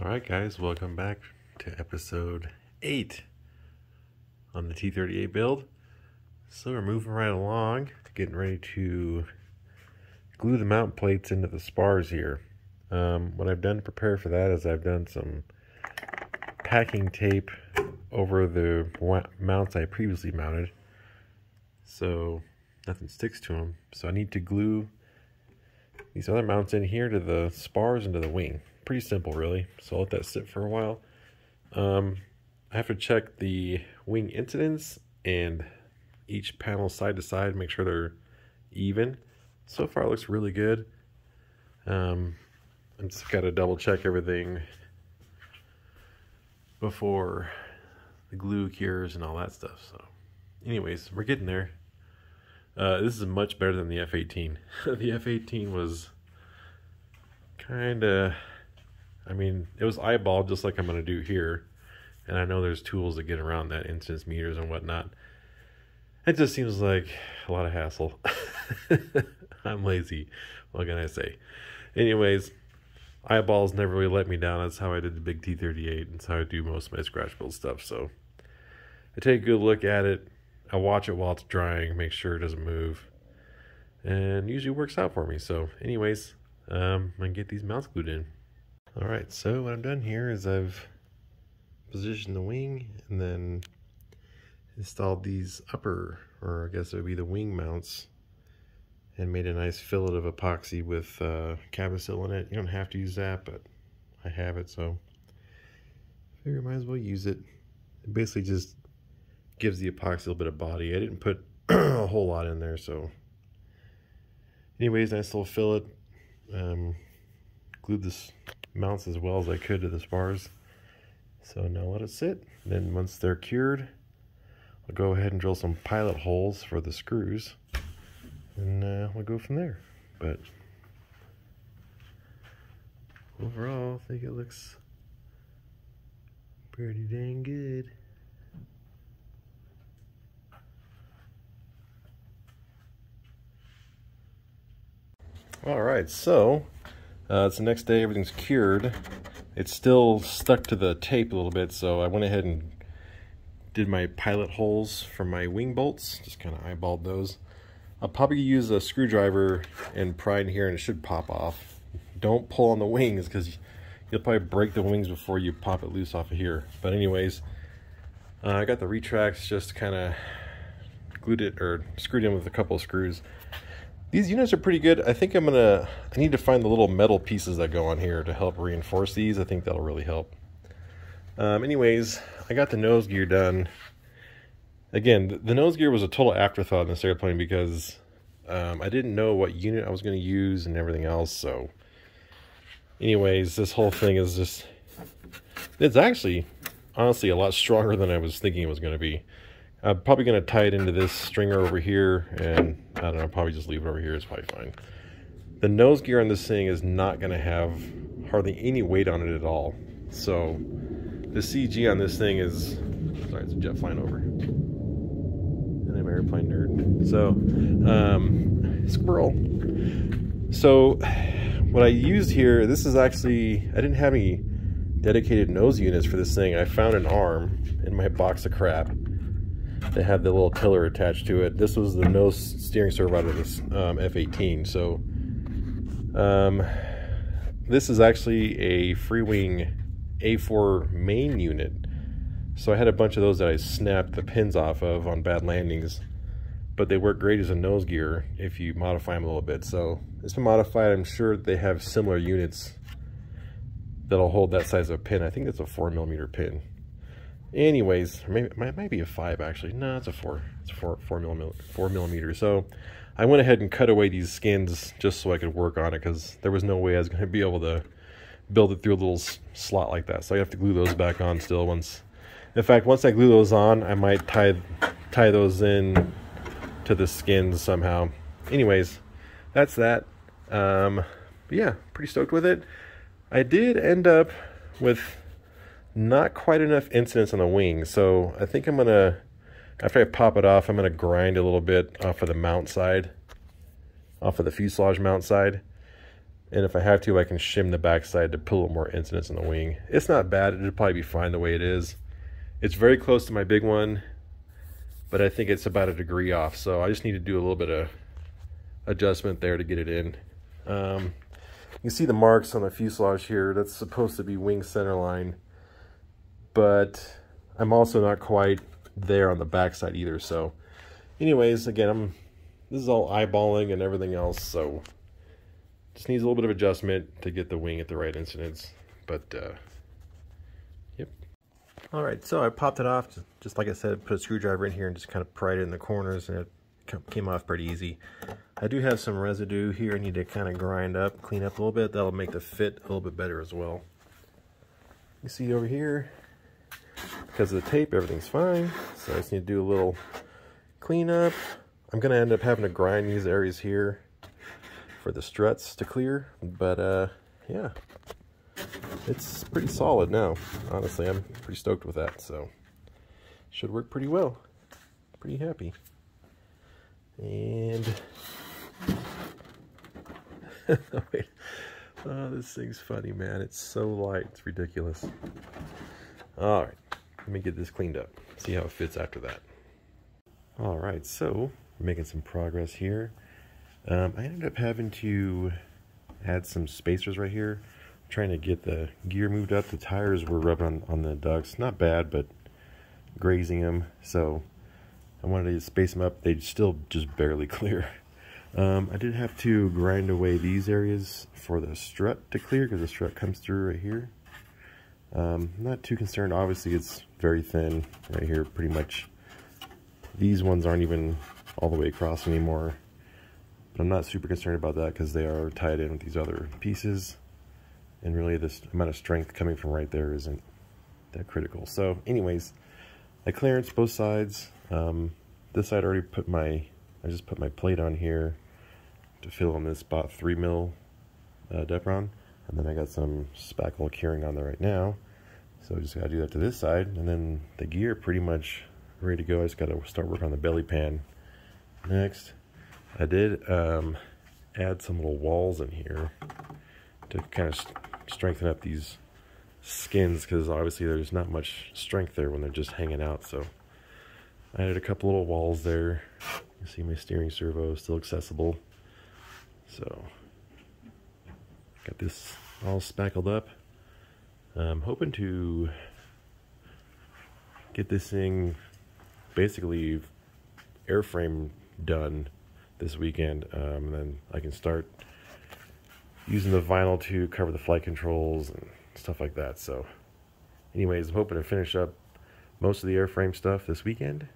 Alright guys, welcome back to episode 8 on the T-38 build. So we're moving right along, getting ready to glue the mount plates into the spars here. What I've done to prepare for that is I've done some packing tape over the mounts I previously mounted, so nothing sticks to them. So I need to glue these other mounts in here to the spars and to the wing. Pretty simple, really. So I'll let that sit for a while. I have to check the wing incidence and each panel side to side, make sure they're even. So far it looks really good. I'm just got to double check everything before the glue cures and all that stuff. So anyways, we're getting there. This is much better than the F-18. The F-18 was kind of, I mean, it was eyeballed just like I'm going to do here. And I know there's tools to get around that, instance meters and whatnot. It just seems like a lot of hassle. I'm lazy. What can I say? Anyways, eyeballs never really let me down. That's how I did the big T-38. That's how I do most of my scratch build stuff. So I take a good look at it. I watch it while it's drying, make sure it doesn't move. And usually works out for me. So anyways, I'm going to get these mounts glued in. Alright, so what I've done here is I've positioned the wing and then installed these upper, or I guess it would be the wing mounts, and made a nice fillet of epoxy with Cabasil in it. You don't have to use that, but I have it, so I figure I might as well use it. It basically just gives the epoxy a little bit of body. I didn't put a whole lot in there, so anyways, nice little fillet. Glued this mounts as well as I could to the spars. So now let it sit. Then once they're cured, I'll go ahead and drill some pilot holes for the screws, and we'll go from there. But overall, I think it looks pretty dang good. Alright, so it's the next day, everything's cured. It's still stuck to the tape a little bit, so I went ahead and did my pilot holes for my wing bolts. Just kind of eyeballed those. I'll probably use a screwdriver and pry in here and it should pop off. Don't pull on the wings because you'll probably break the wings before you pop it loose off of here. But anyways, I got the retracts, just kind of glued it or screwed in with a couple of screws. These units are pretty good. I think I need to find the little metal pieces that go on here to help reinforce these. I think that'll really help. Anyways, I got the nose gear done. Again, the nose gear was a total afterthought in this airplane because I didn't know what unit I was going to use and everything else. So anyways, this whole thing is just, it's actually honestly a lot stronger than I was thinking it was going to be. I'm probably going to tie it into this stringer over here, and I don't know, probably just leave it over here. It's probably fine. The nose gear on this thing is not going to have hardly any weight on it at all. So the CG on this thing is, sorry, it's a jet flying over. And I'm an airplane nerd. So, squirrel. So what I used here, this is actually, I didn't have any dedicated nose units for this thing. I found an arm in my box of crap. They have the little tiller attached to it. This was the nose steering servo out of this F-18. So this is actually a Freewing A4 main unit. So I had a bunch of those that I snapped the pins off of on bad landings, but they work great as a nose gear if you modify them a little bit. So it's been modified. I'm sure they have similar units that'll hold that size of pin. I think it's a 4mm pin. Anyways, maybe it might be a 5 actually. No, it's a 4. It's 4 millimeter. So I went ahead and cut away these skins just so I could work on it because there was no way I was going to be able to build it through a little slot like that. So I have to glue those back on still. Once I glue those on, I might tie those in to the skins somehow. Anyways, that's that. But yeah, pretty stoked with it. I did end up with not quite enough incidence on the wing, so I think I'm gonna, after I pop it off, I'm gonna grind a little bit off of the mount side, off of the fuselage mount side, And if I have to, I can shim the backside to put a little more incidence in the wing. It's not bad. It'll probably be fine the way it is. It's very close to my big one, but I think it's about a degree off. So I just need to do a little bit of adjustment there to get it in. You can see the marks on the fuselage here. That's supposed to be wing centerline, but I'm also not quite there on the backside either. So anyways, again, this is all eyeballing and everything else, so just needs a little bit of adjustment to get the wing at the right incidence. But yep. All right, so I popped it off, just like I said, put a screwdriver in here and just kind of pried it in the corners, and it came off pretty easy. I do have some residue here I need to kind of grind up, clean up a little bit. That'll make the fit a little bit better as well. You see over here, because of the tape, everything's fine. So I just need to do a little cleanup. I'm gonna end up having to grind these areas here for the struts to clear, but yeah, it's pretty solid now. Honestly, I'm pretty stoked with that, so should work pretty well. Pretty happy. And wait. Oh, this thing's funny, man. It's so light, it's ridiculous. All right, let me get this cleaned up, see how it fits after that. All right, so making some progress here. I ended up having to add some spacers right here, trying to get the gear moved up. The tires were rubbing on the ducts, not bad, but grazing them, so I wanted to space them up. They'd still just barely clear. I did have to grind away these areas for the strut to clear, because the strut comes through right here. Not too concerned. Obviously it's very thin right here, pretty much. These ones aren't even all the way across anymore, but I'm not super concerned about that because they are tied in with these other pieces, and really this amount of strength coming from right there isn't that critical. So anyways, I clearanced both sides. This side already I just put my plate on here to fill in this spot 3mm Depron, and then I got some spackle curing on there right now, so I just gotta do that to this side, and then the gear pretty much ready to go. I just gotta start working on the belly pan next. I did add some little walls in here to kind of strengthen up these skins, because obviously there's not much strength there when they're just hanging out. So I added a couple little walls there. You see my steering servo is still accessible. So got this all spackled up. I'm hoping to get this thing basically airframe done this weekend, and then I can start using the vinyl to cover the flight controls and stuff like that. So anyways, I'm hoping to finish up most of the airframe stuff this weekend,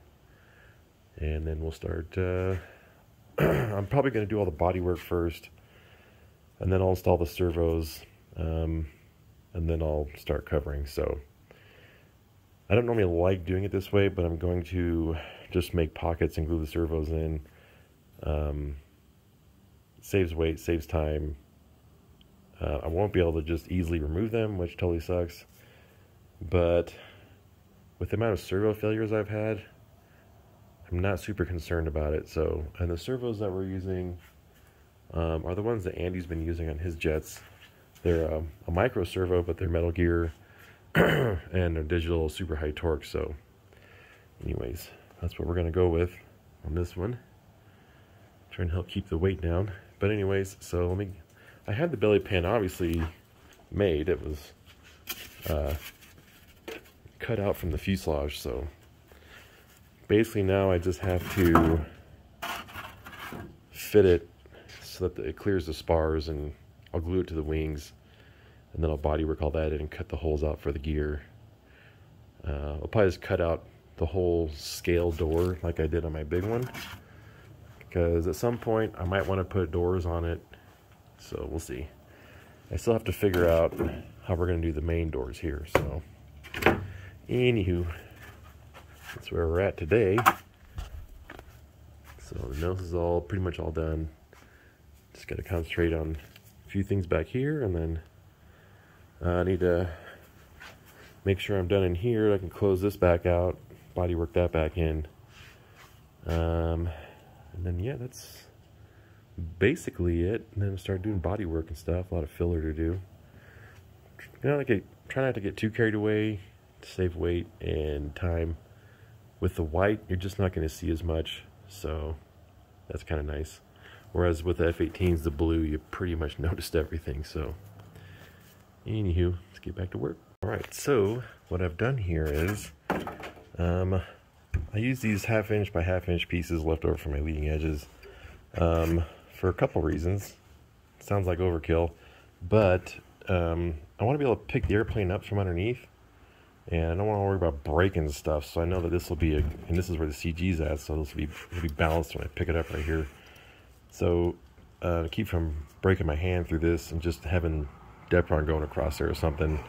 and then we'll start I'm probably going to do all the body work first, and then I'll install the servos, and then I'll start covering. So I don't normally like doing it this way, but I'm going to just make pockets and glue the servos in. Saves weight, saves time. I won't be able to just easily remove them, which totally sucks. But with the amount of servo failures I've had, I'm not super concerned about it. So, and the servos that we're using are the ones that Andy's been using on his jets. They're a micro servo, but they're Metal Gear and they're digital, super high torque. So anyways, that's what we're gonna go with on this one. Trying to help keep the weight down. But anyways, so I had the belly pan obviously made. It was cut out from the fuselage, so basically now I just have to fit it so that it clears the spars, and I'll glue it to the wings, and then I'll bodywork all that in and cut the holes out for the gear. I'll probably just cut out the whole scale door like I did on my big one, because at some point I might want to put doors on it, so we'll see. I still have to figure out how we're going to do the main doors here. So anywho, that's where we're at today. So the nose is all pretty much all done. Just got to concentrate on a few things back here, and then I need to make sure I'm done in here. I can close this back out, bodywork that back in, and then yeah, that's basically it. And then start doing body work and stuff. A lot of filler to do. You know, try not to get too carried away to save weight and time. With the white, you're just not going to see as much, so that's kind of nice. Whereas with the F-18s, the blue, you pretty much noticed everything. So, anywho, let's get back to work. All right, so what I've done here is I use these 1/2 inch by 1/2 inch pieces left over from my leading edges for a couple reasons. Sounds like overkill, but I want to be able to pick the airplane up from underneath, and I don't want to worry about breaking stuff. So I know that this will be, and this is where the CG's at, so this will be balanced when I pick it up right here. So keep from breaking my hand through this and just having Depron going across there or something.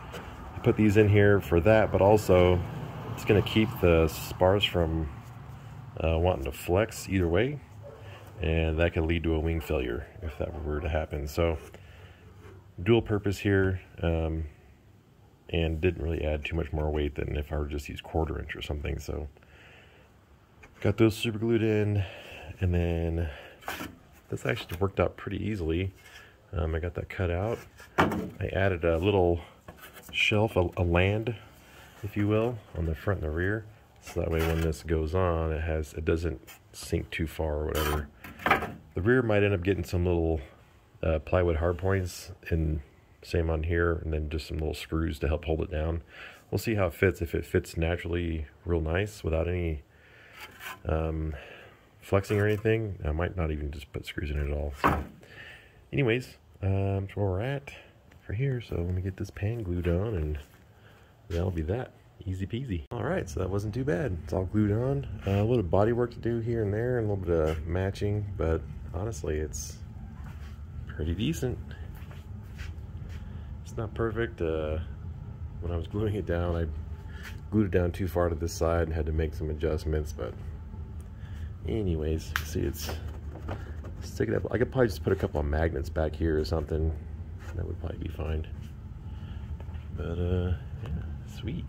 I put these in here for that, but also it's going to keep the spars from wanting to flex either way, and that could lead to a wing failure if that were to happen. So dual purpose here, and didn't really add too much more weight than if I were just use 1/4 inch or something. So got those super glued in, and then this actually worked out pretty easily. I got that cut out. I added a little shelf, a land, if you will, on the front and the rear, so that way when this goes on, it doesn't sink too far or whatever. The rear might end up getting some little plywood hard points, and same on here, and then just some little screws to help hold it down. We'll see how it fits. If it fits naturally real nice without any flexing or anything, I might not even just put screws in it at all. So anyways, that's where we're at for here. So let me get this pan glued on, and that'll be that. Easy peasy. All right, so that wasn't too bad. It's all glued on. A little body work to do here and there, and a little bit of matching, but honestly, it's pretty decent. It's not perfect. When I was gluing it down, I glued it down too far to this side and had to make some adjustments, but anyways, see, it's stick it up. I could probably just put a couple of magnets back here or something. That would probably be fine. But yeah, sweet.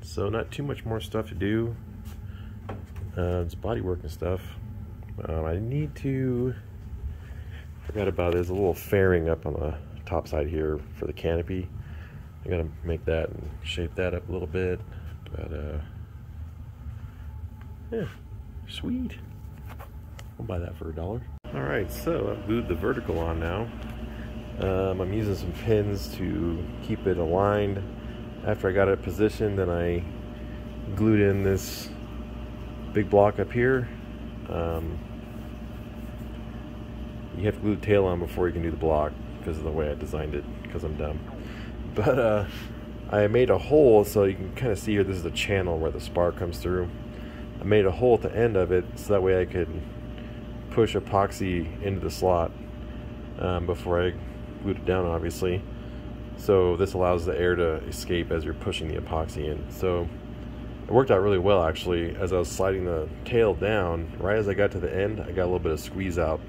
So not too much more stuff to do. It's body work and stuff. I need to, forgot about it, there's a little fairing up on the top side here for the canopy. I gotta make that and shape that up a little bit, but yeah, sweet. I'll buy that for $1. All right, so I've glued the vertical on now. I'm using some pins to keep it aligned. After I got it positioned, then I glued in this big block up here. You have to glue the tail on before you can do the block because of the way I designed it, because I'm dumb. But I made a hole, so you can kind of see here, this is the channel where the spar comes through. I made a hole at the end of it so that way I could push epoxy into the slot before I glued it down, obviously. So this allows the air to escape as you're pushing the epoxy in. So it worked out really well, actually. As I was sliding the tail down, right as I got to the end, I got a little bit of squeeze out.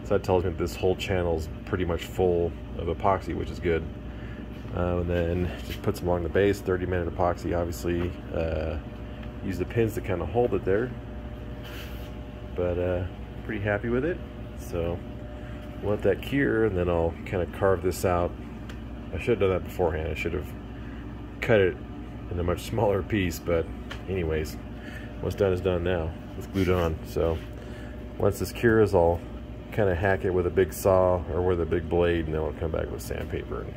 So that tells me that this whole channel is pretty much full of epoxy, which is good. And then just put some along the base, 30-minute epoxy, obviously. Use the pins to kind of hold it there. But pretty happy with it. So let that cure, and then I'll kind of carve this out. I should have done that beforehand. I should have cut it in a much smaller piece, but anyways, what's done is done now. It's glued on. So once this cures, I'll kind of hack it with a big saw or with a big blade, and then I'll come back with sandpaper and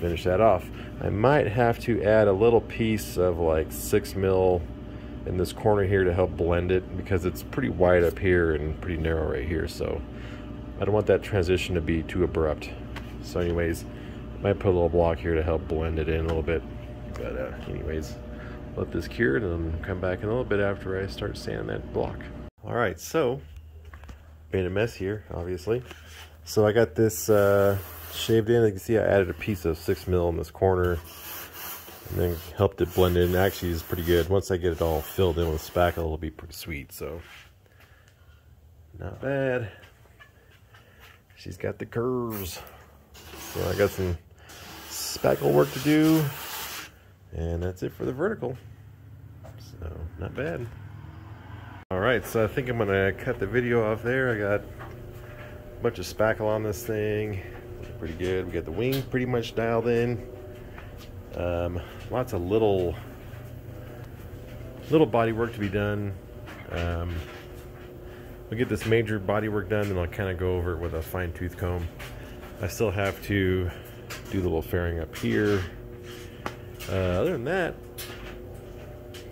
finish that off. I might have to add a little piece of like 6 mil in this corner here to help blend it, because it's pretty wide up here and pretty narrow right here, so I don't want that transition to be too abrupt. So anyways, might put a little block here to help blend it in a little bit. But anyways, let this cure and then come back in a little bit after I start sanding that block. All right, so made a mess here, obviously. So I got this shaved in. You can see I added a piece of 6 mil in this corner and then helped it blend in. Actually, it's pretty good. Once I get it all filled in with spackle, it'll be pretty sweet. So not bad. She's got the curves. So I got some spackle work to do, and that's it for the vertical. So not bad. Alright, so I think I'm gonna cut the video off there. I got a bunch of spackle on this thing. Looking pretty good. We got the wing pretty much dialed in. Lots of little body work to be done. We'll get this major body work done, and I'll kind of go over it with a fine-tooth comb. I still have to do the little fairing up here. Other than that,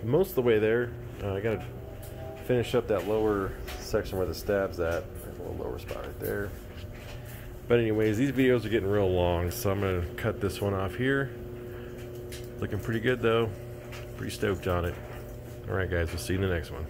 most of the way there. I gotta finish up that lower section where the stab's at. There's a little lower spot right there. But anyways, these videos are getting real long, so I'm gonna cut this one off here. Looking pretty good though. Pretty stoked on it. Alright guys, we'll see you in the next one.